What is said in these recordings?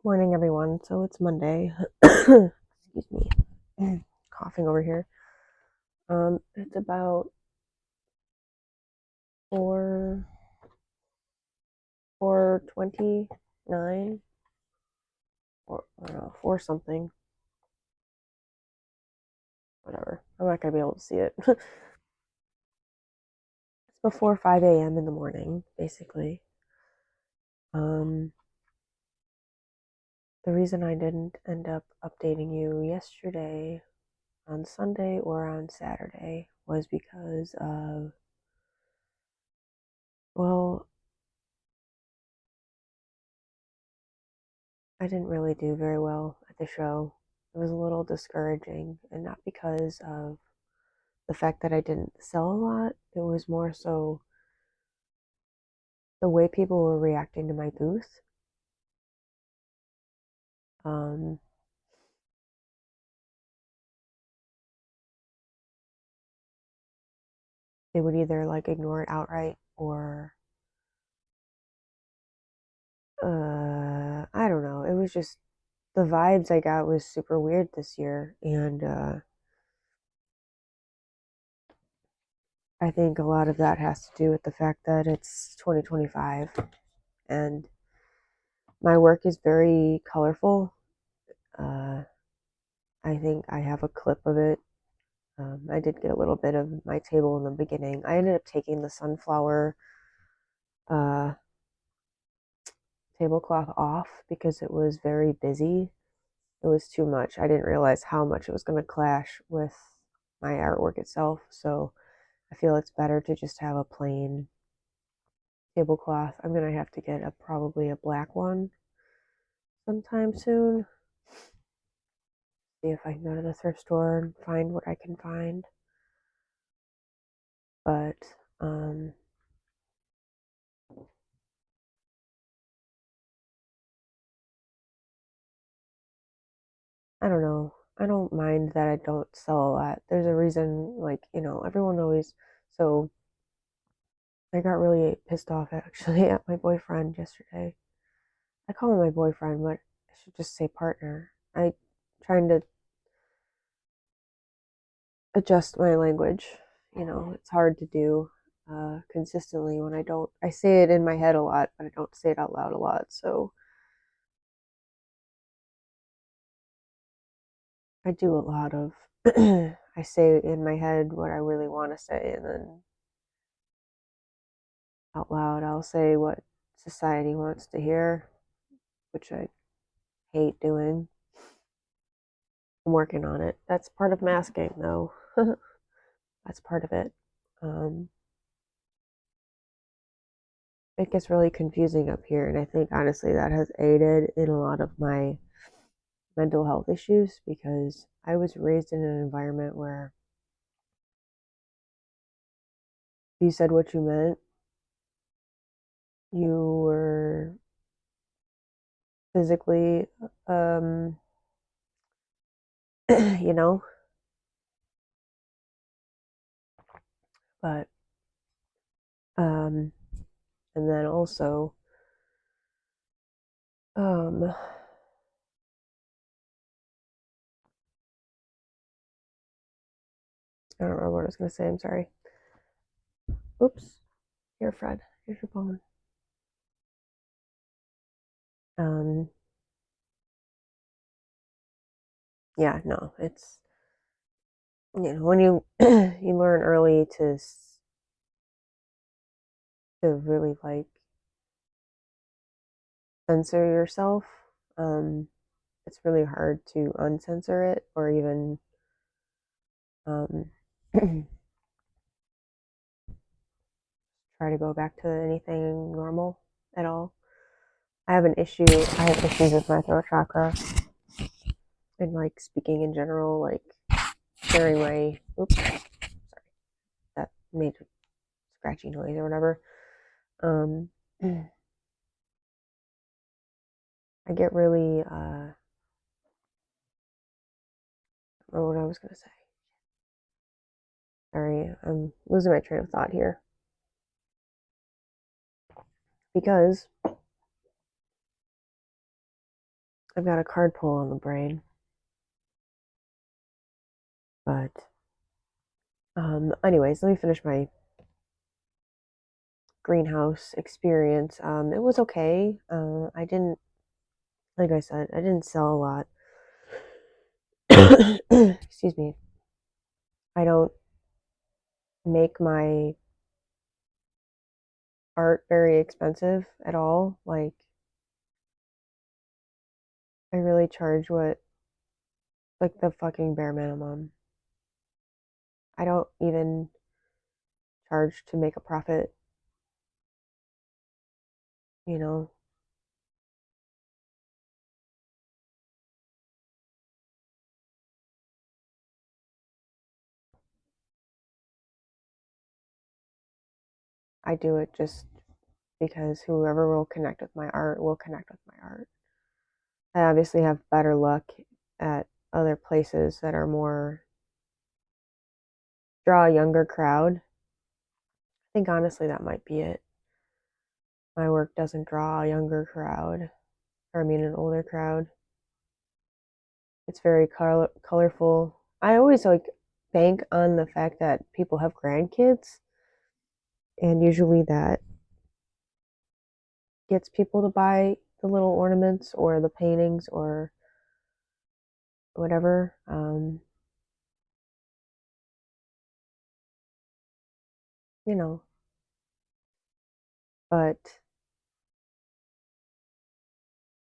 Morning, everyone. So it's Monday. Excuse me. Coughing over here. It's about 4:29, or I don't know, 4 something, whatever. I'm not gonna be able to see it. It's before 5 a.m. in the morning, basically. Um, the reason I didn't end up updating you yesterday on Sunday or on Saturday was because of, well, I didn't really do very well at the show. It was a little discouraging, and not because of the fact that I didn't sell a lot. It was more so the way people were reacting to my booth. Um, they would either like ignore it outright or I don't know. It was just the vibes I got was super weird this year, and I think a lot of that has to do with the fact that it's 2025 and my work is very colorful. Uh, I think I have a clip of it. I did get a little bit of my table in the beginning. I ended up taking the sunflower uh, tablecloth off because it was very busy. It was too much. I didn't realize how much it was going to clash with my artwork itself. So I feel it's better to just have a plain tablecloth. I'm going to have to get probably a black one sometime soon. See if I can go to the thrift store and find what I can find. But I don't know. I don't mind that I don't sell a lot. There's a reason, like, everyone always. So I got really pissed off actually at my boyfriend yesterday. I call him my boyfriend, but I should just say partner. I trying to adjust my language. It's hard to do consistently when I say it in my head a lot, but I don't say it out loud a lot. So I do a lot of, I say in my head what I really want to say, and then out loud I'll say what society wants to hear, which I hate doing. I'm working on it. That's part of masking, though. That's part of it. Um, it gets really confusing up here, and I think honestly that has aided in a lot of my mental health issues because I was raised in an environment where you said what you meant, you were physically, um, you know, but, um, and then also, um, I don't remember what I was going to say. I'm sorry. Oops. Here, Fred. Here's your bone. Um, yeah, no, it's when you you learn early to really like censor yourself. Um, it's really hard to uncensor it or even um, try to go back to anything normal at all. I have an issue. I have issues with my throat chakra and like speaking in general, like sharing my. Oops, sorry, that made a scratchy noise or whatever. Um, I get really. I don't know what I was gonna say. Sorry, I'm losing my train of thought here because I've got a card pull on the brain. But anyways, let me finish my greenhouse experience. It was okay. I didn't, like I said, I didn't sell a lot. Excuse me. I don't make my art very expensive at all. Like, I really charge what, like, the fucking bare minimum. I don't even charge to make a profit, you know? I do it just because whoever will connect with my art will connect with my art. I obviously have better luck at other places that are more draw a younger crowd. I think honestly that might be it. My work doesn't draw a younger crowd, or I mean an older crowd. It's very colorful. I always like bank on the fact that people have grandkids, and usually that gets people to buy the little ornaments or the paintings or whatever. You know, but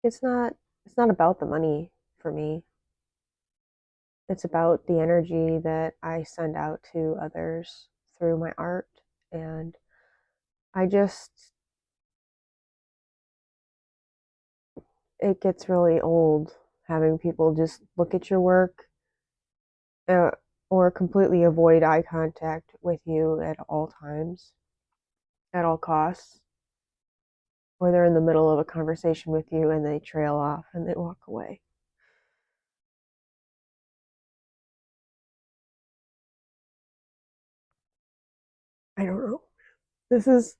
it's not it's not about the money for me. It's about the energy that I send out to others through my art. And I just, it gets really old having people just look at your work uh, or completely avoid eye contact with you at all times, at all costs, or they're in the middle of a conversation with you and they trail off and they walk away. I don't know. This is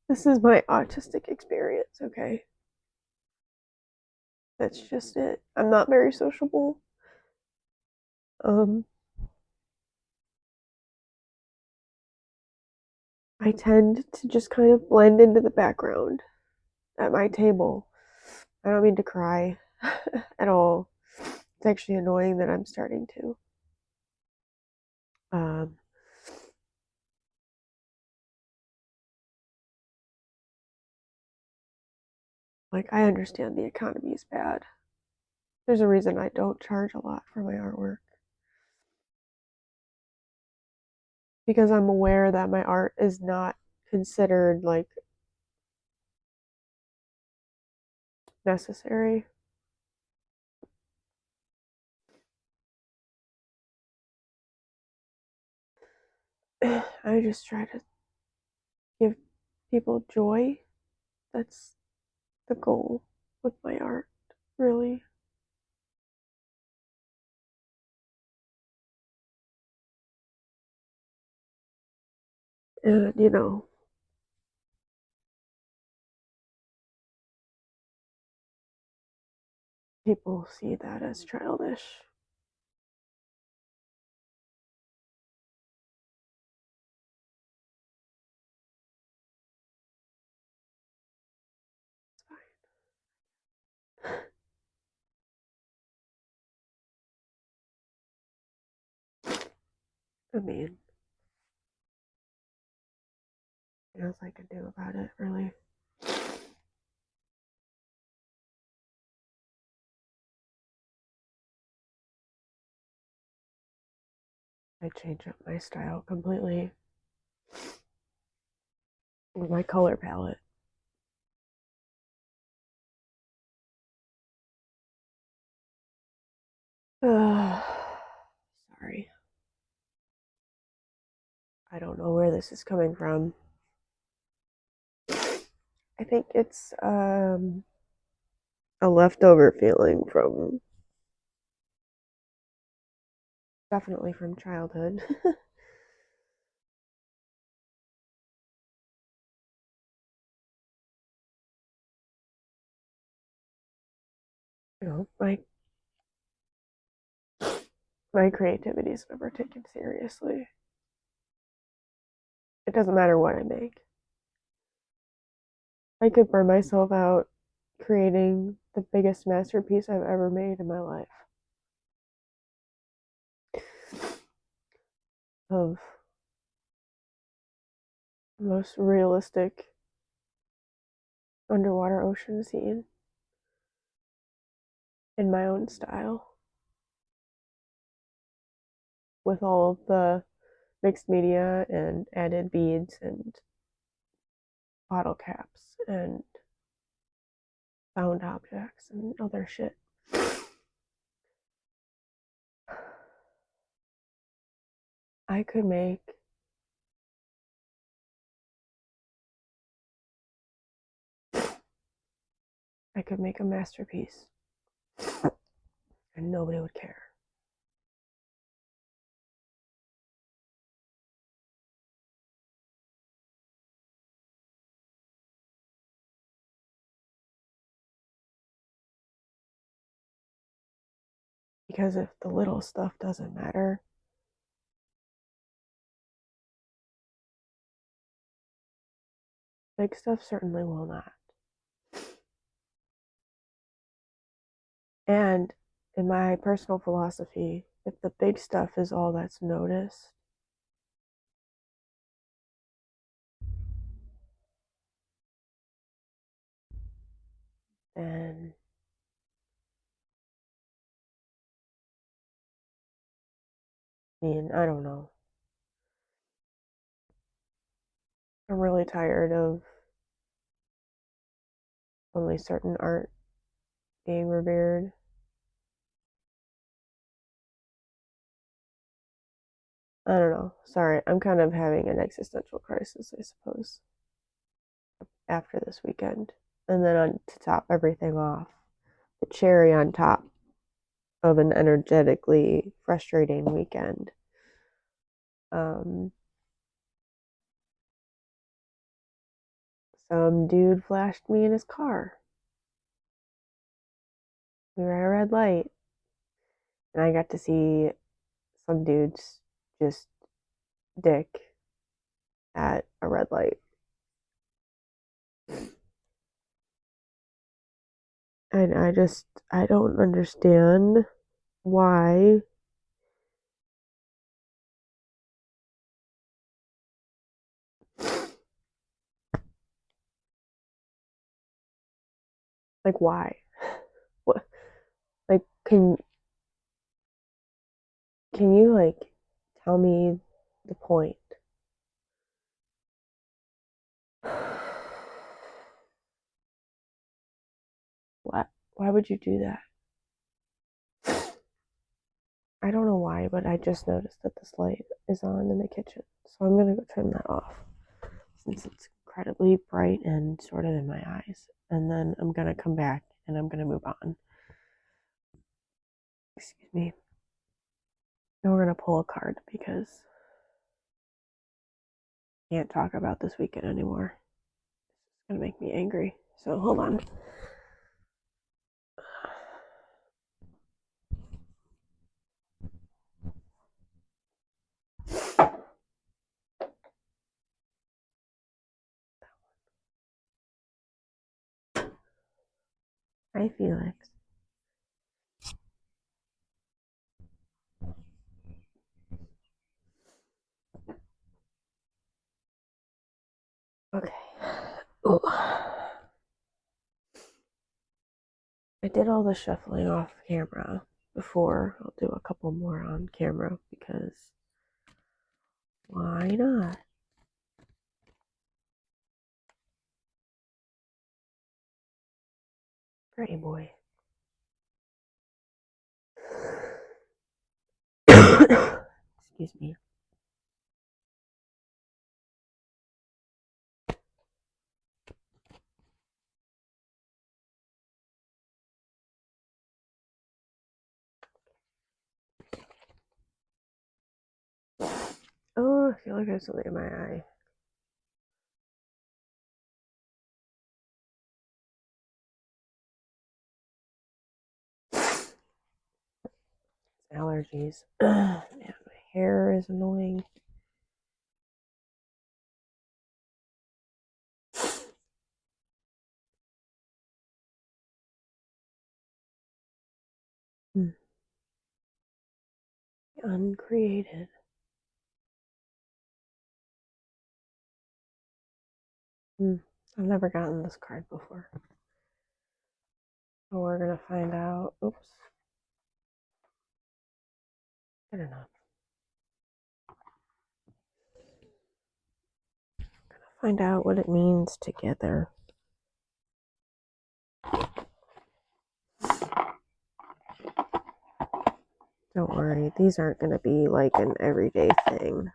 this is my autistic experience, okay? That's just it. I'm not very sociable. Um, I tend to just kind of blend into the background at my table. I don't mean to cry at all. It's actually annoying that I'm starting to. Um, like, I understand the economy is bad. There's a reason I don't charge a lot for my artwork because I'm aware that my art is not considered like necessary. I just try to give people joy. That's the goal with my art, really. And, people see that as childish. I mean, what else I could do about it, really? I change up my style completely with my color palette. Sorry. I don't know where this is coming from. I think it's a leftover feeling from definitely from childhood. my creativity is never taken seriously. It doesn't matter what I make. I could burn myself out creating the biggest masterpiece I've ever made in my life of the most realistic underwater ocean scene in my own style with all of the mixed media and added beads and bottle caps and found objects and other shit. I could make I could make a masterpiece and nobody would care. Because if the little stuff doesn't matter, big stuff certainly will not. And in my personal philosophy, if the big stuff is all that's noticed, then I don't know. I'm really tired of only certain art being revered. I don't know. Sorry, I'm kind of having an existential crisis, I suppose, after this weekend. And then to top everything off, the cherry on top of an energetically frustrating weekend. Um, some dude flashed me in his car. We were at a red light, and I got to see some dude's just dick at a red light. And I don't understand why. Like, why? What? Like, can you like tell me the point? What? Why would you do that? I don't know why, but I just noticed that this light is on in the kitchen. So I'm gonna go turn that off since it's incredibly bright and sort of in my eyes. And then I'm gonna come back and I'm gonna move on. Excuse me. And we're gonna pull a card because I can't talk about this weekend anymore. It's gonna make me angry. So hold on. Hi, Felix. Okay. Ooh. I did all the shuffling off camera before. I'll do a couple more on camera because why not? Great boy. Excuse me. Oh, I feel like I have something in my eye. allergies. And my hair is annoying. Uncreated. I've never gotten this card before. So we're gonna find out. Oops. Good enough. Find out what it means together. Don't worry, these aren't going to be like an everyday thing.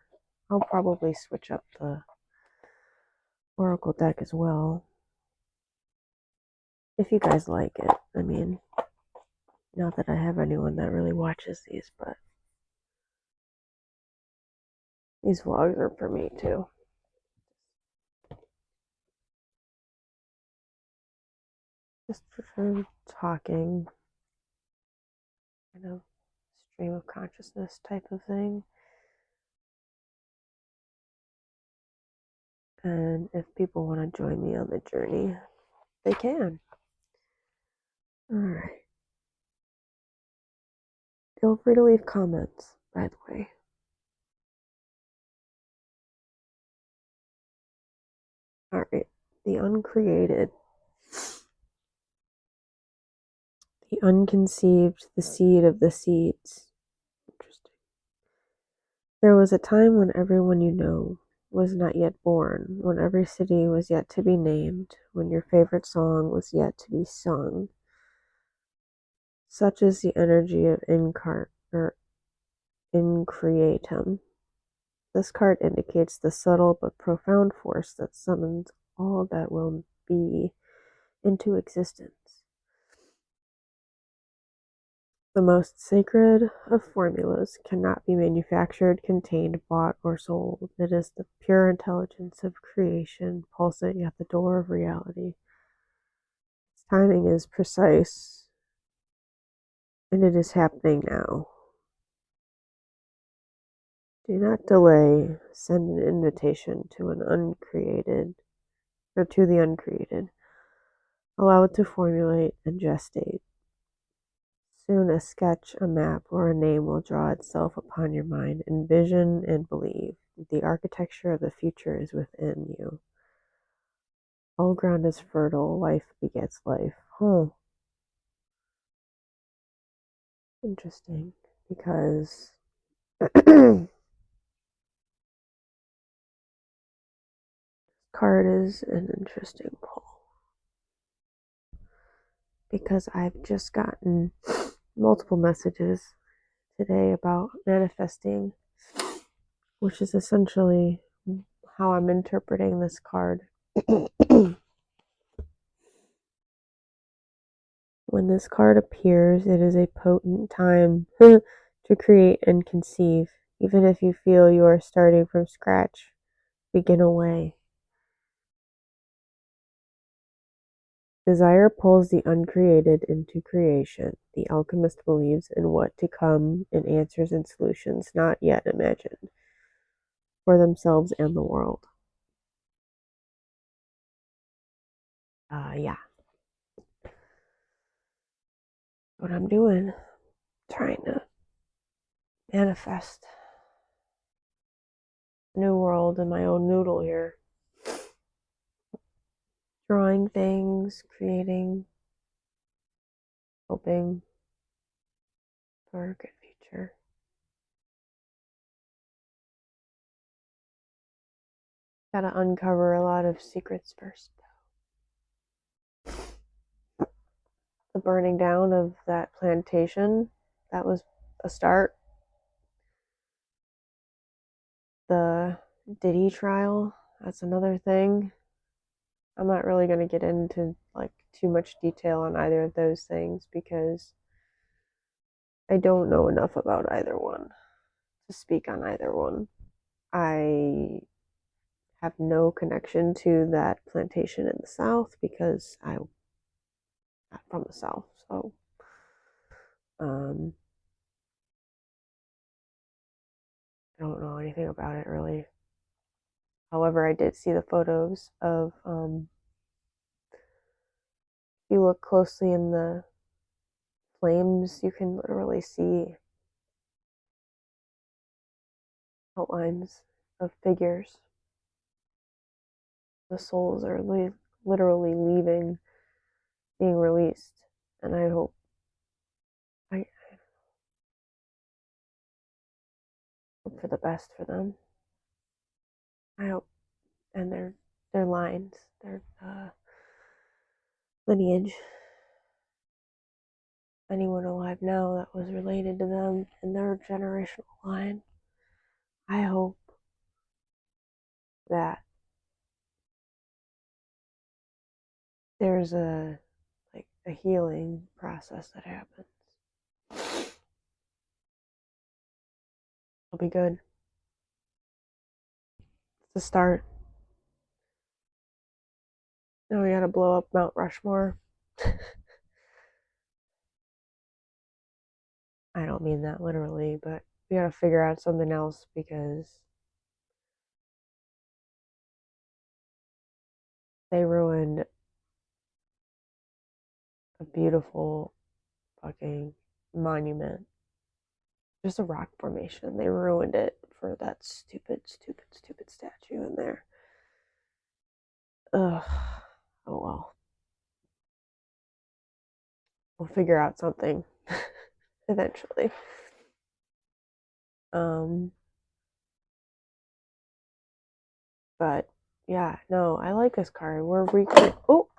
I'll probably switch up the Oracle deck as well. If you guys like it. I mean, not that I have anyone that really watches these, but these vlogs are for me too. Just for talking, kind of stream of consciousness type of thing. And if people want to join me on the journey, they can. Alright. Feel free to leave comments, by the way. Alright. The uncreated. The unconceived, the seed of the seeds. Interesting. There was a time when everyone you know was not yet born, when every city was yet to be named, when your favorite song was yet to be sung. Such is the energy of increatum. This card indicates the subtle but profound force that summons all that will be into existence. The most sacred of formulas cannot be manufactured, contained, bought, or sold. It is the pure intelligence of creation pulsing at the door of reality. Its timing is precise, and it is happening now. Do not delay. Send an invitation to the uncreated. Allow it to formulate and gestate. Soon a sketch, a map, or a name will draw itself upon your mind. Envision and believe. The architecture of the future is within you. All ground is fertile. Life begets life. Huh. Interesting. Because card is an interesting pull. Because I've just gotten multiple messages today about manifesting, which is essentially how I'm interpreting this card. When this card appears, it is a potent time to create and conceive. Even if you feel you are starting from scratch, begin away. Desire pulls the uncreated into creation. The alchemist believes in what to come, in answers and solutions not yet imagined, for themselves and the world. Yeah. What I'm doing, trying to manifest a new world in my own noodle here. Drawing things, creating, hoping for a good future. Gotta uncover a lot of secrets first. The burning down of that plantation, that was a start. The Diddy trial, that's another thing. I'm not really going to get into like too much detail on either of those things because I don't know enough about either one to speak on either one. I have no connection to that plantation in the South because I'm not from the South. So don't know anything about it really. However, I did see the photos of, if you look closely in the flames, you can literally see outlines of figures. The souls are literally leaving, being released. And I hope for the best for them. I hope, and their lines, their lineage, anyone alive now that was related to them in their generational line. I hope that there's a healing process that happens. It'll be good. It's the start. Now we gotta blow up Mount Rushmore. I don't mean that literally, but we gotta figure out something else because they ruined a beautiful fucking monument. Just a rock formation. They ruined it for that stupid, stupid, stupid statue in there. Ugh. Oh well. We'll figure out something eventually. Um, but yeah, no, I like this card. We're oh.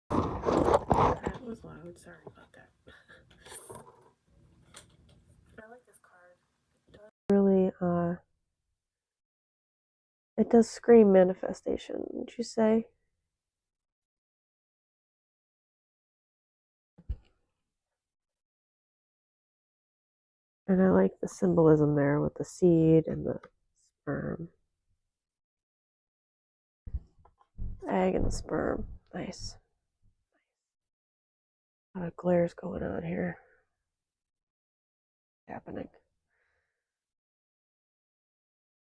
That was loud. Sorry about that. I like this card. It does really, it does scream manifestation, would you say? And I like the symbolism there with the seed and the sperm. Egg and the sperm. Nice. A lot of glares going on here. Happening.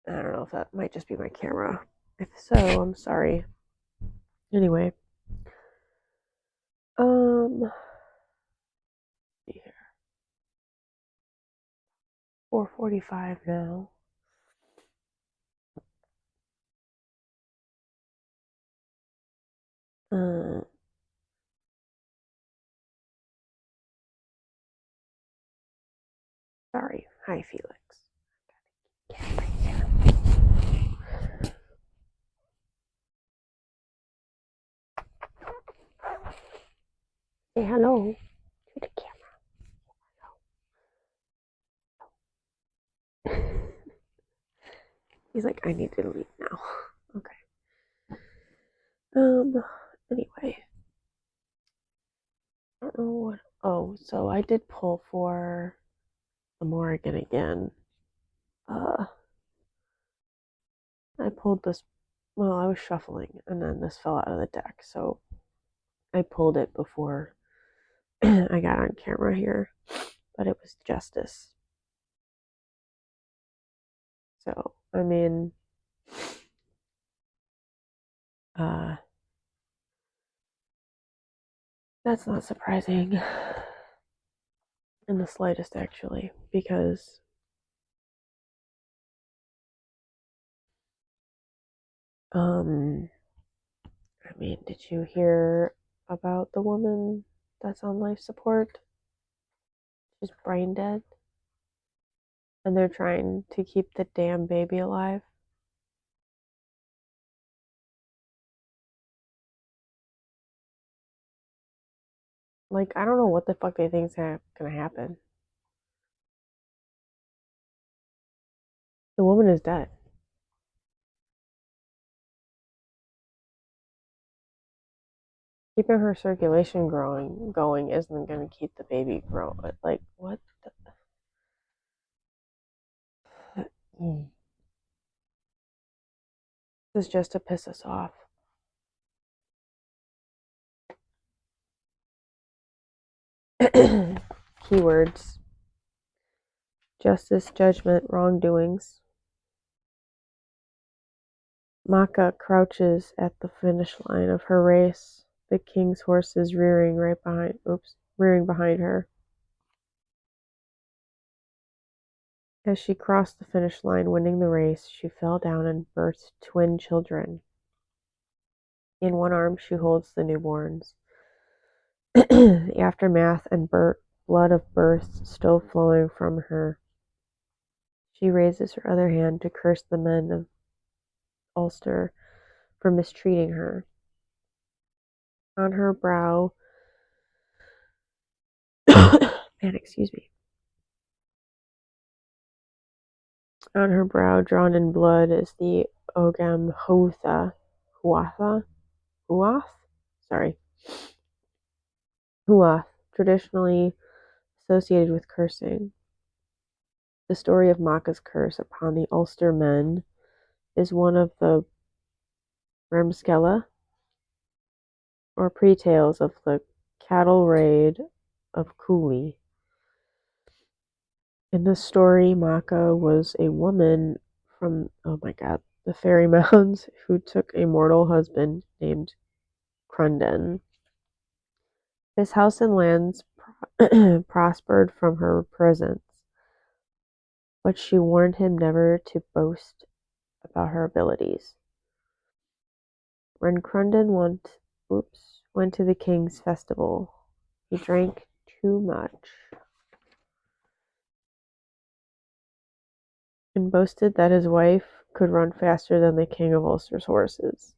I don't know if that might just be my camera. If so, I'm sorry. Anyway. See here. 4:45 now. Sorry. Hi, Felix. Say hello to the camera. He's like, I need to leave now. Okay. Anyway. I don't know what. Oh, so I did pull for the Morrigan again. Uh, I pulled this. Well, I was shuffling, and then this fell out of the deck, so I pulled it before I got on camera here. But it was Justice. So I mean, uh, that's not surprising in the slightest, actually, because I mean, did you hear about the woman that's on life support? She's brain dead, and they're trying to keep the damn baby alive. Like, I don't know what the fuck they think is gonna happen. The woman is dead. Keeping her circulation going isn't gonna keep the baby growing. Like, what? This is just to piss us off. Keywords: justice, judgment, wrongdoings. Maka crouches at the finish line of her race, the king's horses rearing behind her. As she crossed the finish line, winning the race, she fell down and birthed twin children. In one arm, she holds the newborns. The aftermath and blood of birth still flowing from her. She raises her other hand to curse the men of Ulster for mistreating her. On her brow, excuse me. On her brow, drawn in blood, is the Ogam Huath, traditionally associated with cursing. The story of Maka's curse upon the Ulster men is one of the Ramskella, or pre-tales of the cattle raid of Cooley. In the story, Maka was a woman from, the Fairy Mounds who took a mortal husband named Crunden. His house and lands prospered from her presence, but she warned him never to boast about her abilities. When Crunden went to the king's festival, he drank too much and boasted that his wife could run faster than the king of Ulster's horses.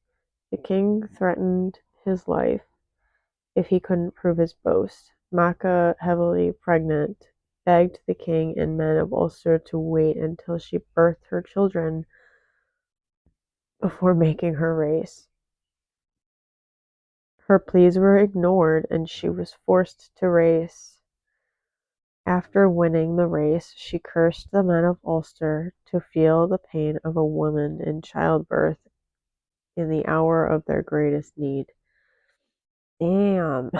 The king threatened his life if he couldn't prove his boast. Maka, heavily pregnant, begged the king and men of Ulster to wait until she birthed her children before making her race. Her pleas were ignored and she was forced to race. After winning the race, she cursed the men of Ulster to feel the pain of a woman in childbirth in the hour of their greatest need. Damn.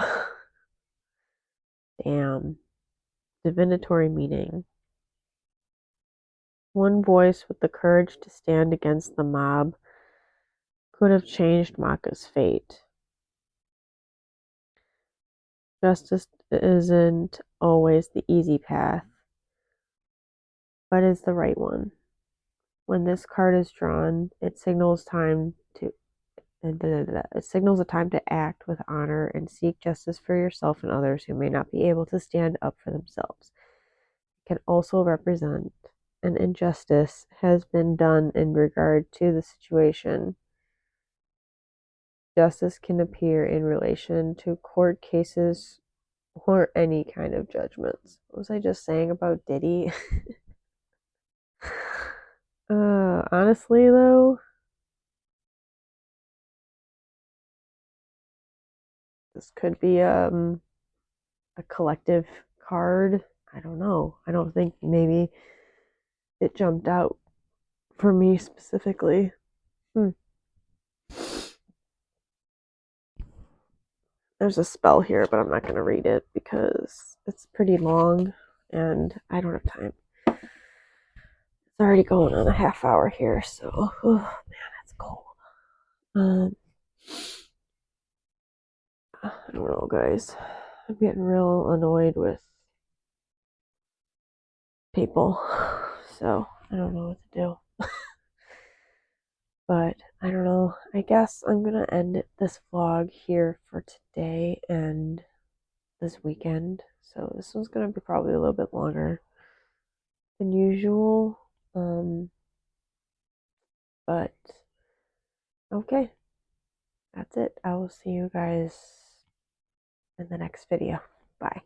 Damn. Divinatory meaning. One voice with the courage to stand against the mob could have changed Maka's fate. Justice isn't always the easy path, but is the right one. When this card is drawn, it signals a time to act with honor and seek justice for yourself and others who may not be able to stand up for themselves. It can also represent an injustice has been done in regard to the situation. Justice can appear in relation to court cases or any kind of judgments. What was I just saying about Diddy? Honestly though, this could be a collective card. I don't know. I don't think maybe it jumped out for me specifically. There's a spell here, but I'm not going to read it because it's pretty long and I don't have time. It's already going on a half hour here, so oh man, it's cold. I don't know, guys. I'm getting real annoyed with people, so I don't know what to do. But I don't know. I guess I'm gonna end this vlog here for today and this weekend. So this one's gonna be probably a little bit longer than usual. But okay, that's it. I will see you guys in the next video. Bye.